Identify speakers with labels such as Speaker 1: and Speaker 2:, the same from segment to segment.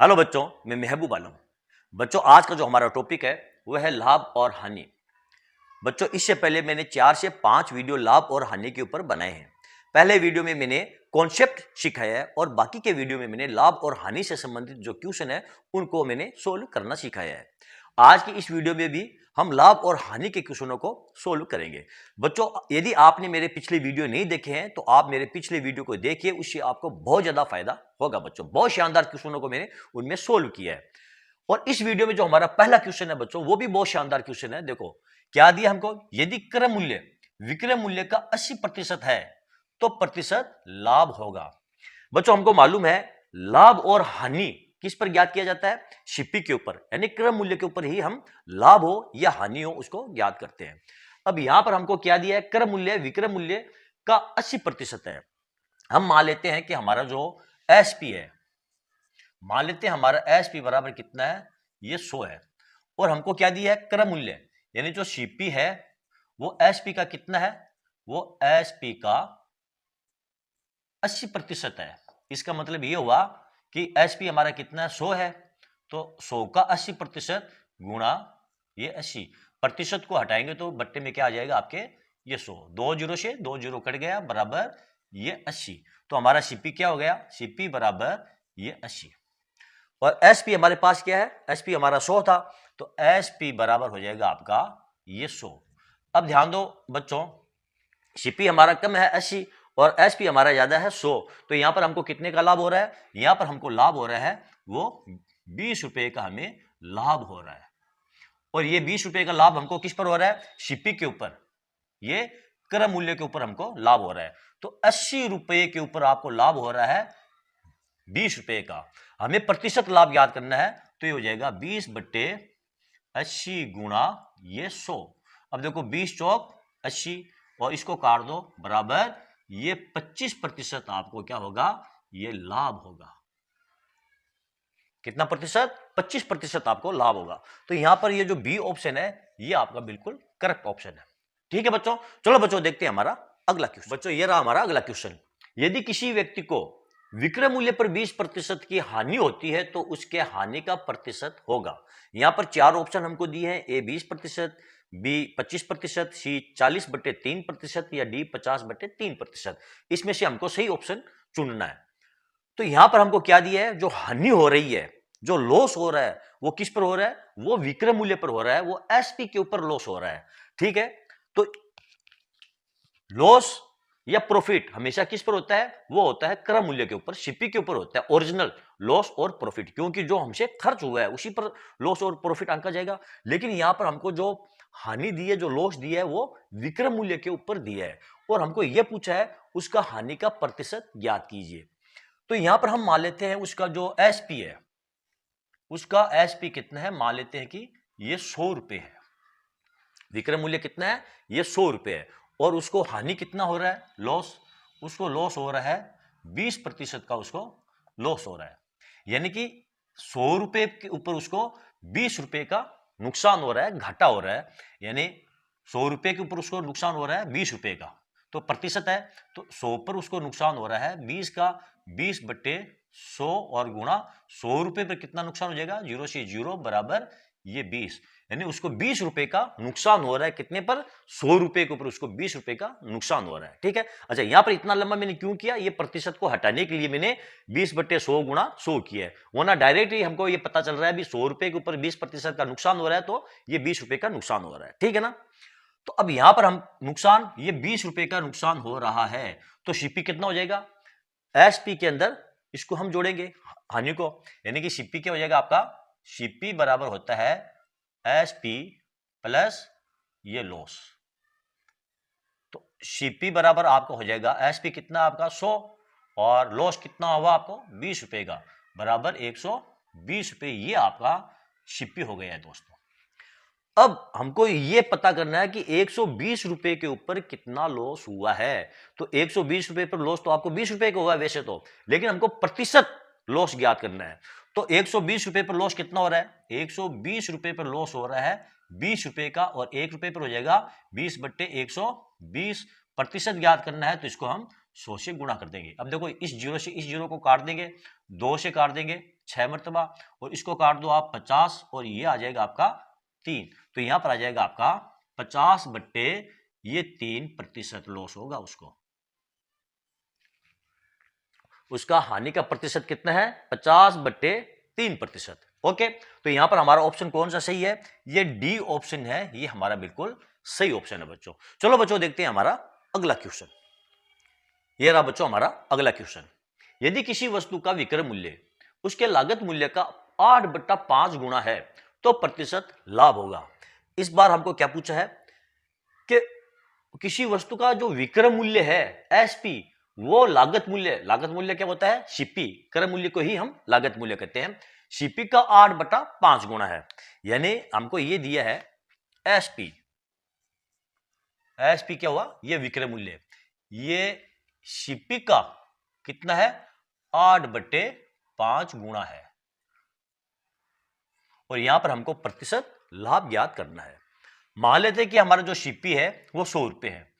Speaker 1: Hello बच्चों, मैं महबूब आलम। बच्चों, आज का जो हमारा टॉपिक है वह है लाभ और हानि। बच्चों, इससे पहले मैंने 4 से 5 वीडियो लाभ और हानि के ऊपर बनाए हैं। पहले वीडियो में मैंने कॉन्सेप्ट सिखाया है और बाकी के वीडियो में मैंने लाभ और हानि से संबंधित जो क्वेश्चन है उनको मैंने सोल्व करना सिखाया है। आज की इस वीडियो में भी हम लाभ और हानि के क्वेश्चनों को सोल्व करेंगे। बच्चों, यदि आपने मेरे पिछले वीडियो नहीं देखे हैं तो आप मेरे पिछले वीडियो को देखिए, उससे आपको बहुत ज्यादा फायदा होगा। बच्चों, बहुत शानदार क्वेश्चनों को मैंने उनमें सोल्व किया है। और इस वीडियो में जो हमारा पहला क्वेश्चन है बच्चों, वो भी बहुत शानदार क्वेश्चन है। देखो क्या दिया हमको, यदि क्रय मूल्य विक्रय मूल्य का 80% है तो प्रतिशत लाभ होगा। बच्चों, हमको मालूम है लाभ और हानि किस पर ज्ञात किया जाता है? शिपी के ऊपर, यानी क्रय मूल्य के ऊपर ही हम लाभ हो या हानि हो उसको ज्ञात करते हैं। अब यहां पर हमको क्या दिया है? क्रय मूल्य विक्रय मूल्य का 80% है। हम मान लेते हैं कि हमारा जो एसपी है, मान लेते हैं हमारा एसपी बराबर कितना है? ये 100 है। और हमको क्या दिया है? क्रय मूल्य, यानी जो सीपी है वो एसपी का कितना है? वो एसपी का 80% है। इसका मतलब ये हुआ कि एसपी हमारा कितना है? 100 है। तो 100 का 80% गुणा ये 80, प्रतिशत को हटाएंगे तो बट्टे में क्या आ जाएगा आपके? ये 100। 2 जीरो से 2 जीरो कट गया, बराबर ये 80। तो हमारा सीपी क्या हो गया? सीपी बराबर ये 80। और एसपी हमारे पास क्या है? एसपी हमारा 100 था, तो एसपी बराबर हो जाएगा आपका ये 100। अब ध्यान दो बच्चों, सीपी हमारा कम है 80 और एसपी हमारा ज्यादा है 100, तो यहां पर हमको कितने का लाभ हो रहा है? यहां पर हमको लाभ हो रहा है वो 20 रुपए का हमें लाभ हो रहा है। और ये 20 रुपए का लाभ हमको किस पर हो रहा है? सीपी के ऊपर, ये क्रय मूल्य के ऊपर हमको लाभ हो रहा है। तो 80 रुपए के ऊपर आपको लाभ हो रहा है 20 रुपए का। हमें प्रतिशत लाभ याद करना है, तो ये हो जाएगा 20/80 गुणा ये 100। अब देखो 20 चौक 80 और इसको काट दो, बराबर ये 25% आपको क्या होगा? ये लाभ होगा। कितना प्रतिशत? 25% आपको लाभ होगा। तो यहां पर ये जो बी ऑप्शन है ये आपका बिल्कुल करेक्ट ऑप्शन है। ठीक है बच्चों, चलो बच्चों देखते हैं हमारा अगला क्वेश्चन। बच्चों, ये रहा हमारा अगला क्वेश्चन। यदि किसी व्यक्ति को विक्रय मूल्य पर 20% की हानि होती है तो उसके हानि का प्रतिशत होगा। यहां पर 4 ऑप्शन हमको दिए हैं, ए 20%, बी 25%, सी 40/3% या डी 50/3%। इसमें से हमको सही ऑप्शन चुनना है। तो यहां पर हमको क्या दिया है? जो हानि हो रही है, जो लॉस हो रहा है, वो किस पर हो रहा है? वो विक्रय मूल्य पर हो रहा है, वो एसपी के ऊपर लॉस हो रहा है। ठीक है, तो लॉस या प्रॉफिट हमेशा किस पर होता है? वो होता है क्रय मूल्य के ऊपर, सीपी के ऊपर होता है ओरिजिनल लॉस और प्रॉफिट, क्योंकि जो हमसे खर्च हुआ है उसी पर लॉस और प्रॉफिट आंका जाएगा। लेकिन यहां पर हमको जो हानि दी है, जो लॉस दिया है, वो विक्रय मूल्य के ऊपर दिया है और हमको यह पूछा है उसका हानि का प्रतिशत ज्ञात कीजिए। तो यहां पर हम मान लेते हैं उसका जो एसपी है, उसका एसपी कितना है? मान लेते हैं कि ये 100 रुपए है। विक्रय मूल्य कितना है? ये 100 रुपए है। और उसको हानि कितना हो रहा है? लॉस। उसको लॉस हो रहा है 20% का, उसको लॉस हो रहा है। यानी कि 100 रुपए के ऊपर उसको 20 रुपए का नुकसान हो रहा है, घाटा हो रहा है। यानी 100 रुपए के ऊपर उसको नुकसान हो रहा है 20 रुपए का, तो प्रतिशत है, तो 100 पर उसको नुकसान हो रहा है 20 का, 20/100 और गुणा 100 रुपए पर कितना नुकसान हो जाएगा? 0 से 0 बराबर ये 20। यानी उसको 20 रुपए का नुकसान हो रहा है। कितने पर? 100 रुपए के ऊपर उसको 20 रुपए का नुकसान हो रहा है। ठीक है, अच्छा यहां पर इतना लंबा मैंने क्यों किया? ये प्रतिशत को हटाने के लिए मैंने 20/100 गुणा 100 किया है, वरना डायरेक्ट ही हमको ये पता चल रहा है भी 100 रुपए के ऊपर 20% का नुकसान हो रहा है, तो ये 20 रुपए का नुकसान हो रहा है। ठीक है ना? तो अब यहां पर हम नुकसान, ये 20 रुपए का नुकसान हो रहा है, तो सीपी कितना हो जाएगा? एसपी के अंदर इसको हम जोड़ेंगे हानि को, यानी कि सीपी क्या हो जाएगा आपका? सीपी बराबर होता है एसपी प्लस ये लॉस। तो सीपी बराबर आपको हो जाएगा, एसपी कितना आपका? 100 और लॉस कितना हुआ आपको? 20 रुपए का, बराबर 120 रुपए। ये आपका सीपी हो गया है दोस्तों। अब हमको ये पता करना है कि 120 रुपए के ऊपर कितना लॉस हुआ है। तो 120 रुपए पर लॉस तो आपको 20 रुपए का हुआ वैसे तो, लेकिन हमको प्रतिशत लॉस ज्ञात करना है। तो 120 रुपए पर लॉस कितना हो रहा है? 120 रुपए पर लॉस हो रहा है 20 रुपए का, और 1 रुपए पर हो जाएगा 20/120। प्रतिशत ज्ञात करना है तो इसको हम 100 से गुणा कर देंगे। अब देखो इस जीरो से इस जीरो को काट देंगे, 2 से काट देंगे 6 मरतबा, और इसको काट दो आप 50, और ये आ जाएगा आपका 3। तो यहां पर आ जाएगा आपका 50 बट्टे ये 3% लॉस होगा उसका हानि का प्रतिशत कितना है 50 बट्टे 3%। ओके, तो यहां पर हमारा ऑप्शन कौन सा सही है, ये डी ऑप्शन है, ये हमारा बिल्कुल सही ऑप्शन है बच्चों। चलो बच्चों देखते हैं हमारा अगला क्वेश्चन। ये रहा बच्चों हमारा अगला क्वेश्चन। यदि किसी वस्तु का विक्रय मूल्य उसके लागत मूल्य का 8/5 गुना है तो प्रतिशत लाभ होगा। इस बार हमको क्या पूछा है कि किसी वस्तु का जो विक्रय मूल्य है एसपी, वो लागत मूल्य क्या होता है सीपी, क्रय मूल्य को ही हम लागत मूल्य कहते हैं, सीपी का 8/5 गुना है। यानी हमको ये दिया है एसपी, एसपी क्या हुआ ये विक्रय मूल्य, ये सीपी का कितना है 8/5 गुना है, और यहां पर हमको प्रतिशत लाभ ज्ञात करना है। मान लेते हैं कि हमारा जो सीपी है वो 100 रुपए है।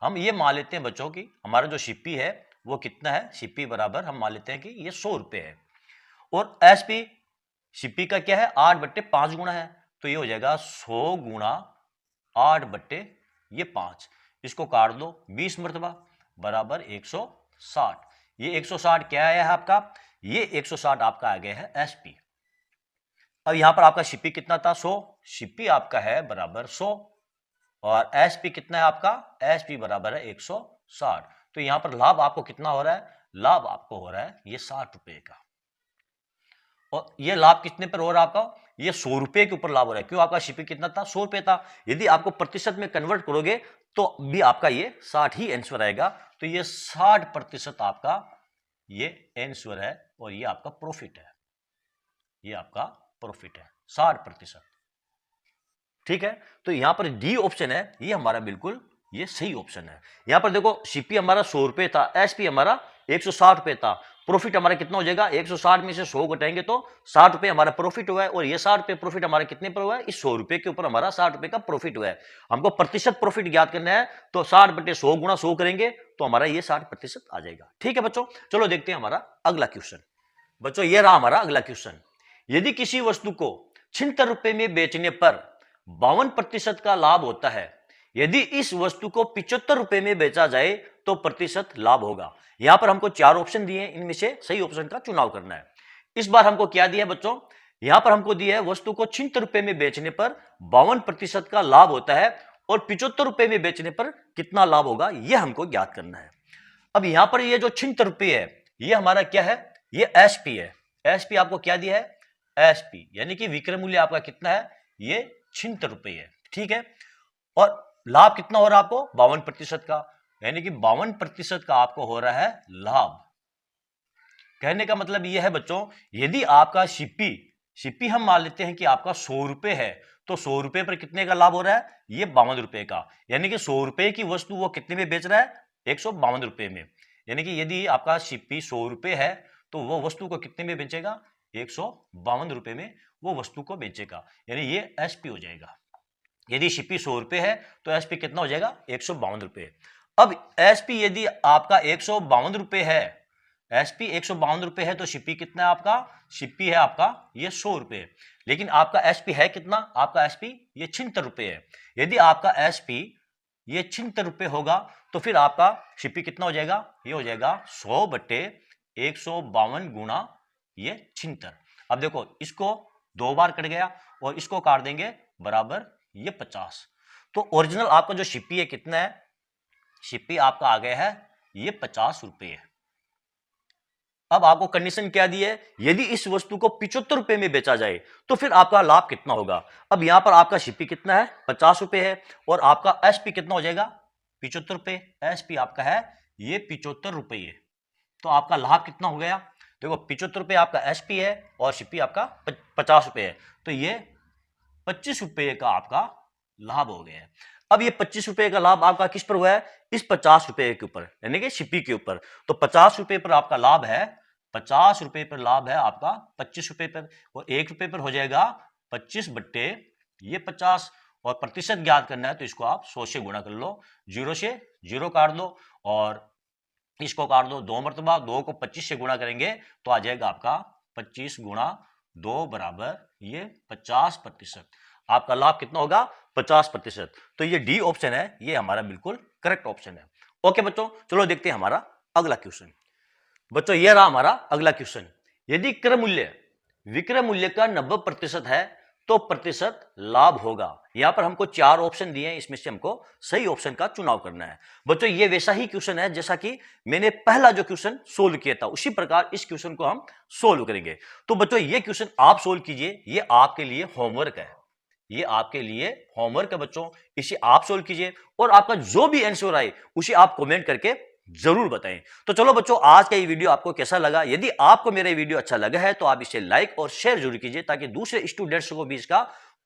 Speaker 1: हम ये मान लेते हैं बच्चों की हमारा जो सीपी है वो कितना है, सीपी बराबर हम मान लेते हैं कि ये 100 रुपए है, और एसपी सीपी का क्या है 8/5 गुना है, तो ये हो जाएगा 100 गुणा 8/5। इसको काट दो 20 मरतबा बराबर 160। ये 160 क्या आया है आपका, ये 160 आपका आ गया है एसपी। अब यहां पर आपका सीपी कितना था 100, सीपी आपका है बराबर 100, और एसपी कितना है आपका, एसपी बराबर है 160। तो यहां पर लाभ आपको कितना हो रहा है, लाभ आपको हो रहा है ये 60 रुपए का, और ये लाभ कितने पर हो रहा है आपका, ये 100 रुपए के ऊपर लाभ हो रहा है। क्यों, आपका सीपी कितना था 100 रुपए था, यदि आपको प्रतिशत में कन्वर्ट करोगे तो भी आपका ये 60 ही आंसर आएगा। तो ये 60% आपका ये आंसर है, और ये आपका प्रॉफिट है, ये आपका प्रॉफिट है 60%। ठीक है, तो यहां पर डी ऑप्शन है ये हमारा बिल्कुल ये सही ऑप्शन है। यहां पर देखो सीपी हमारा 100 रुपए था, एसपी हमारा 160 रुपए था, प्रॉफिट हमारा कितना हो जाएगा 160 में से 100 घटाएंगे तो 60 रुपए हमारा प्रॉफिट हुआ है, और ये 60 रुपए प्रॉफिट हमारा कितने पर हुआ है, इस 100 रुपए के ऊपर हमारा 60 रुपए का प्रॉफिट हुआ है। हमको प्रतिशत प्रॉफिट ज्ञात करना है, तो 60/100 गुणा 100 करेंगे तो हमारा ये 60% आ जाएगा। ठीक है बच्चों, चलो देखते हैं हमारा अगला क्वेश्चन। बच्चों ये रहा हमारा अगला क्वेश्चन। यदि किसी वस्तु को 76 रुपए में बेचने पर 52% का लाभ होता है, यदि इस वस्तु को 75 रुपए में बेचा जाए तो प्रतिशत लाभ होगा। यहां पर हमको 4 ऑप्शन दिए हैं, इनमें से सही ऑप्शन का चुनाव करना है। इस बार हमको क्या दिया है बच्चों, यहां पर हमको दिया है वस्तु को 76 रुपए में बेचने पर 52% का लाभ होता है, और 75 रुपए में बेचने पर कितना लाभ होगा यह हमको ज्ञात करना है। अब यहां पर ये जो 76 रुपए है ये हमारा क्या है, ये एसपी है। एसपी आपको क्या दिया है, एसपी यानी कि विक्रय मूल्य आपका कितना है, ये 76 रुपए है। ठीक है, और लाभ कितना हो रहा है आपको 52% का, यानी कि 52% का आपको हो रहा है लाभ। कहने का मतलब यह है बच्चों, यदि आपका सीपी हम मान लेते हैं कि आपका 100 रुपए है, तो 100 रुपए पर कितने का लाभ हो रहा है, ये 52 रुपए का, यानी कि 100 रुपए की वस्तु वो कितने में बेच रहा है 152 रुपए में। यानी कि यदि आपका सीपी 100 रुपए है तो वो वस्तु को कितने में बेचेगा 152 रुपए में वो वस्तु को बेचेगा, यानी ये एसपी हो जाएगा। यदि सीपी 100 रुपए है तो एसपी कितना हो जाएगा 152 रुपए। अब एसपी यदि आपका 152 रुपए है, एसपी 152 रुपए है, तो सीपी कितना है आपका, सीपी है आपका ये 100 रुपए, लेकिन आपका एसपी है कितना, आपका एसपी ये 76 रुपए है। यदि आपका एसपी ये 76 रुपए होगा तो फिर आपका सीपी कितना हो जाएगा, ये हो जाएगा 100/152 गुणा ये 76। अब देखो इसको 2 बार कट गया और इसको काट देंगे बराबर ये 50। तो ओरिजिनल आपका जो सीपी है कितना है, सीपी आपका आ गया है ये 50 रुपए है। अब आपको कंडीशन क्या दी है, यदि इस वस्तु को 75 रुपए में बेचा जाए तो फिर आपका लाभ कितना होगा। अब यहां पर आपका सीपी कितना है 50 रुपए है, और आपका एसपी कितना हो जाएगा 75 रुपए, एसपी आपका है ये 75 रुपए, तो आपका लाभ कितना हो गया, देखो 75 रुपए आपका एसपी है और सीपी आपका 50 रुपए है, तो ये 25 रुपए का आपका लाभ हो गया है। अब ये 25 रुपए का लाभ आपका किस पर हुआ है, इस 50 रुपए के ऊपर, यानी कि सीपी के ऊपर। तो 50 रुपए पर आपका लाभ है, 50 रुपए पर लाभ है आपका 25 रुपए पर, और 1 रुपए पर हो जाएगा 25/50, और प्रतिशत ज्ञात करना है तो इसको आप 100 से गुणा कर लो, 0 से 0 काट दो, और इसको काट दो 2 मरतबा, 2 को 25 से गुणा करेंगे तो आ जाएगा आपका 25 गुणा 2 बराबर ये 50%। आपका लाभ कितना होगा? 50%। तो ये डी ऑप्शन है, ये हमारा बिल्कुल करेक्ट ऑप्शन है। ओके बच्चों, चलो देखते हैं हमारा अगला क्वेश्चन। बच्चों ये रहा हमारा अगला क्वेश्चन। यदि क्रय मूल्य विक्रय मूल्य का 90% है तो प्रतिशत लाभ होगा। यहां पर हमको 4 ऑप्शन दिए हैं, इसमें से हमको सही ऑप्शन का चुनाव करना है। बच्चों ये वैसा ही क्वेश्चन है जैसा कि मैंने पहला जो क्वेश्चन सोल्व किया था, उसी प्रकार इस क्वेश्चन को हम सोल्व करेंगे। तो बच्चों ये क्वेश्चन आप सोल्व कीजिए, ये आपके लिए होमवर्क है, ये आपके लिए होमवर्क है बच्चों, इसे आप सोल्व कीजिए और आपका जो भी आंसर आए उसे आप कमेंट करके जरूर बताएं। तो चलो बच्चों, आज का ये वीडियो आपको कैसा लगा? यदि आपको मेरा वीडियो अच्छा लगा है तो आप इसे लाइक और शेयर जरूर कीजिए ताकि दूसरे स्टूडेंट्स को भी इसका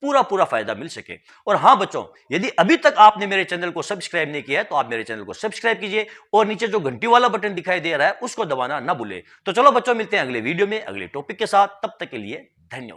Speaker 1: पूरा फायदा मिल सके। और हां बच्चों, यदि अभी तक आपने मेरे चैनल को सब्सक्राइब नहीं किया है तो आप मेरे चैनल को सब्सक्राइब कीजिए और नीचे जो घंटी वाला बटन दिखाई दे रहा है उसको दबाना ना भूले। तो चलो बच्चों, मिलते हैं अगले वीडियो में अगले टॉपिक के साथ, तब तक के लिए धन्यवाद।